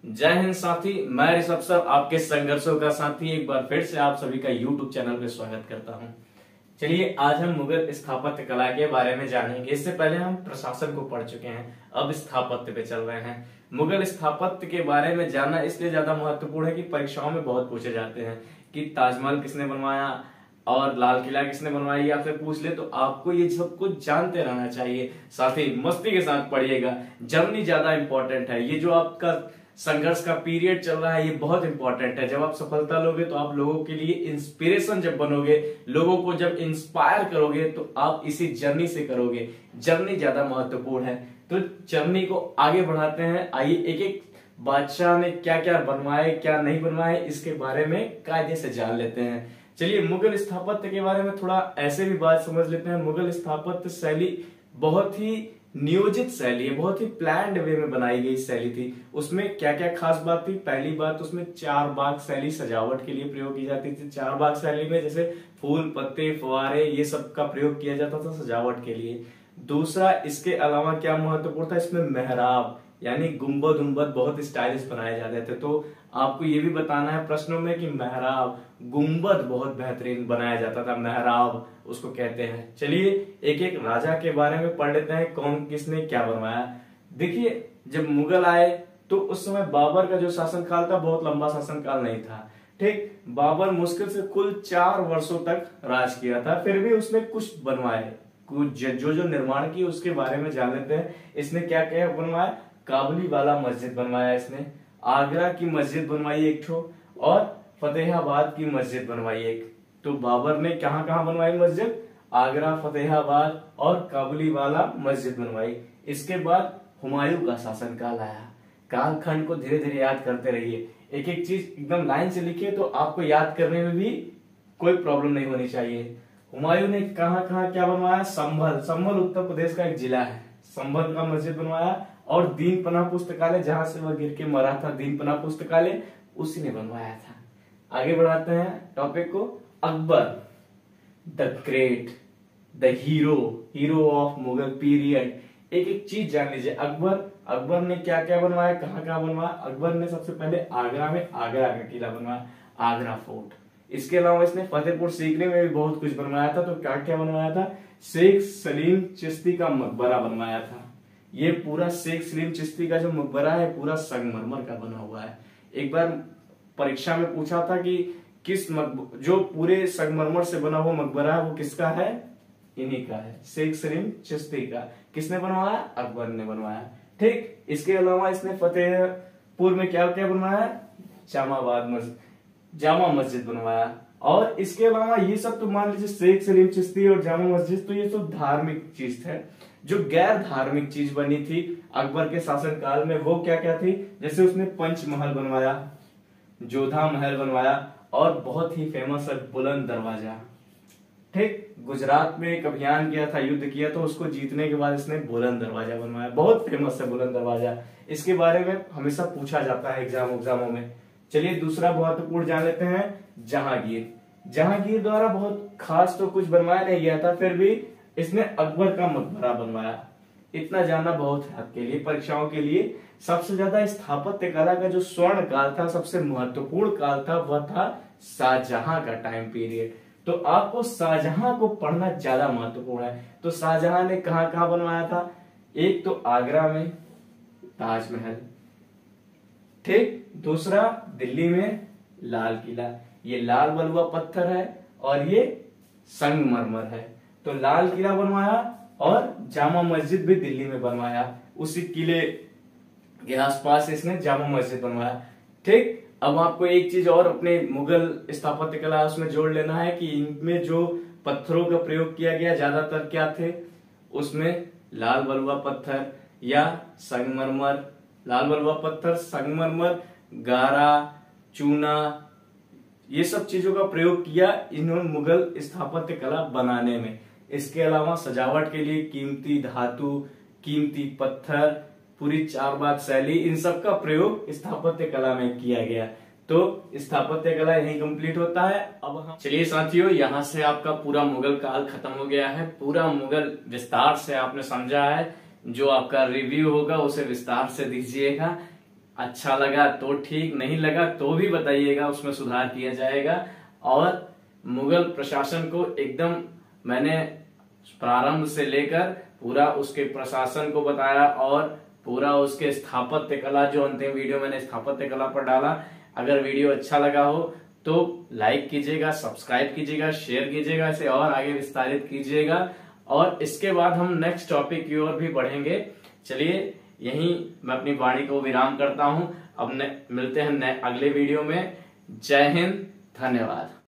जय हिंद साथी, मैं ऋषभ सर आपके संघर्षों का साथी एक बार फिर से आप सभी का YouTube चैनल पे स्वागत करता हूं। चलिए आज हम मुगल स्थापत्य कला के बारे में जानेंगे। इससे पहले हम प्रशासन को पढ़ चुके हैं, अब स्थापत्य पे चल रहे हैं। मुगल स्थापत्य के बारे में जानना इसलिए ज्यादा महत्वपूर्ण है कि परीक्षाओं में बहुत पूछे जाते हैं कि ताजमहल किसने बनवाया और लाल किला किसने बनवाया, या फिर पूछ ले तो आपको ये सब कुछ जानते रहना चाहिए। साथ ही मस्ती के साथ पढ़िएगा, जर्नी ज्यादा इंपॉर्टेंट है। ये जो आपका संघर्ष का पीरियड चल रहा है ये बहुत इंपॉर्टेंट है। जब आप सफलता लोगे तो आप लोगों के लिए इंस्पिरेशन जब बनोगे, लोगों को जब इंस्पायर करोगे तो आप इसी जर्नी से करोगे। जर्नी ज्यादा महत्वपूर्ण है, तो जर्नी को आगे बढ़ाते हैं। आइए एक एक बादशाह ने क्या क्या बनवाए क्या नहीं बनवाए इसके बारे में कायदे से जान लेते हैं। चलिए मुगल स्थापत्य के बारे में थोड़ा ऐसे भी बात समझ लेते हैं। मुगल स्थापत्य शैली बहुत ही नियोजित शैली है, बहुत ही प्लान्ड वे में बनाई गई शैली थी। उसमें क्या क्या खास बात थी? पहली बात, उसमें चार बाग शैली सजावट के लिए प्रयोग की जाती थी। चार बाग शैली में जैसे फूल पत्ते फुहारे ये सब का प्रयोग किया जाता था सजावट के लिए। दूसरा, इसके अलावा क्या महत्वपूर्ण था, इसमें मेहराब यानी गुंबद उम्बद बहुत स्टाइलिश बनाए जाते थे। तो आपको ये भी बताना है प्रश्नों में कि मेहराब गुंबद बहुत बेहतरीन बनाया जाता था, मेहराब उसको कहते हैं। चलिए एक एक राजा के बारे में पढ़ लेते हैं, कौन किसने क्या बनवाया। देखिए जब मुगल आए तो उस समय बाबर का जो शासनकाल था बहुत लंबा शासनकाल नहीं था। ठीक, बाबर मुश्किल से कुल 4 वर्षों तक राज किया था, फिर भी उसने कुछ बनवाए, कुछ जो निर्माण किए उसके बारे में जान लेते हैं। इसने क्या क्या बनवाया? काबुली वाला मस्जिद बनवाया इसने, आगरा की मस्जिद बनवाई एक ठो, और फतेहाबाद की मस्जिद बनवाई एक। तो बाबर ने कहां कहां बनवाई मस्जिद? आगरा, फतेहाबाद और काबुली वाला मस्जिद बनवाई। इसके बाद हुमायूं का शासनकाल आया। कालखंड को धीरे धीरे याद करते रहिए, एक एक चीज एकदम लाइन से लिखिए तो आपको याद करने में भी कोई प्रॉब्लम नहीं होनी चाहिए। हुमायूं ने कहां कहां क्या बनवाया? संभल, संभल उत्तर प्रदेश का एक जिला है, संभल का मस्जिद बनवाया। और दीन पनाह पुस्तकालय जहां से वह गिर के मरा था, दीन पनाह पुस्तकालय उसी ने बनवाया था। आगे बढ़ाते हैं टॉपिक को। Akbar the great, the hero, hero of Mughal period. एक एक चीज जान लीजिए। अकबर ने क्या क्या बनवाया, कहां कहां बनवाया? अकबर ने सबसे पहले आगरा में आगरा का किला बनवाया, आगरा फोर्ट। इसके अलावा इसने फतेहपुर सीकरी में भी बहुत कुछ बनवाया था। तो क्या क्या बनवाया था? शेख सलीम चिश्ती का मकबरा बनवाया था। ये पूरा शेख सलीम चिश्ती का जो मकबरा है पूरा संगमरमर का बना हुआ है। एक बार परीक्षा में पूछा था कि जो पूरे संगमरमर से बना हुआ मकबरा है वो किसका है? इन्हीं का है, शेख सलीम चिश्ती का। किसने बनवाया? अकबर ने बनवाया। ठीक, इसके अलावा इसने फतेहपुर में क्या क्या बनवाया? जामा मस्जिद बनवाया। और इसके अलावा ये सब तो मान लीजिए शेख सलीम चिश्ती और जामा मस्जिद, तो ये सब धार्मिक चीज थे। जो गैर धार्मिक चीज बनी थी अकबर के शासनकाल में वो क्या क्या थी? जैसे उसने पंचमहल बनवाया, जोधा महल बनवाया, और बहुत ही फेमस है बुलंद दरवाजा। ठीक, गुजरात में एक अभियान किया था, युद्ध किया तो उसको जीतने के बाद इसने बुलंद दरवाजा बनवाया, बहुत फेमस है बुलंद दरवाजा। इसके बारे में हमेशा पूछा जाता है एग्जामों में। चलिए दूसरा महत्वपूर्ण जान लेते हैं, जहांगीर। जहांगीर द्वारा बहुत खास तो कुछ बनवाया नहीं गया था, फिर भी इसने अकबर का मकबरा बनवाया। इतना जानना बहुत है आपके लिए, परीक्षाओं के लिए। सबसे ज्यादा स्थापत्य कला का जो स्वर्ण काल था, सबसे महत्वपूर्ण काल था, वह था शाहजहां का टाइम पीरियड। तो आपको शाहजहां को पढ़ना ज्यादा महत्वपूर्ण है। तो शाहजहां ने कहां कहां बनवाया था? एक तो आगरा में ताजमहल, ठीक, दूसरा दिल्ली में लाल किला। ये लाल बलुआ पत्थर है और ये संगमरमर है। तो लाल किला बनवाया और जामा मस्जिद भी दिल्ली में बनवाया, उसी किले के आसपास इसने जामा मस्जिद बनवाया। ठीक, अब आपको एक चीज और अपने मुगल स्थापत्य कला उसमें जोड़ लेना है कि इनमें जो पत्थरों का प्रयोग किया गया ज्यादातर क्या थे? उसमें लाल बलुआ पत्थर या संगमरमर, लाल बलुआ पत्थर, संगमरमर, गारा, चूना, ये सब चीजों का प्रयोग किया इन्होंने मुगल स्थापत्य कला बनाने में। इसके अलावा सजावट के लिए कीमती धातु, कीमती पत्थर, पूरी चार बाग शैली, इन सब का प्रयोग स्थापत्य कला में किया गया। तो स्थापत्य कला यही कंप्लीट होता है। अब हम चलिए साथियों, यहाँ से आपका पूरा मुगल काल खत्म हो गया है। पूरा मुगल विस्तार से आपने समझा है। जो आपका रिव्यू होगा उसे विस्तार से दीजिएगा। अच्छा लगा तो ठीक, नहीं लगा तो भी बताइएगा, उसमें सुधार किया जाएगा। और मुगल प्रशासन को एकदम मैंने प्रारंभ से लेकर पूरा उसके प्रशासन को बताया और पूरा उसके स्थापत्य कला, जो अंतिम वीडियो मैंने स्थापत्य कला पर डाला। अगर वीडियो अच्छा लगा हो तो लाइक कीजिएगा, सब्सक्राइब कीजिएगा, शेयर कीजिएगा, इसे और आगे विस्तारित कीजिएगा। और इसके बाद हम नेक्स्ट टॉपिक की ओर भी बढ़ेंगे। चलिए यहीं मैं अपनी वाणी को विराम करता हूं। अब मिलते हैं अगले वीडियो में। जय हिंद, धन्यवाद।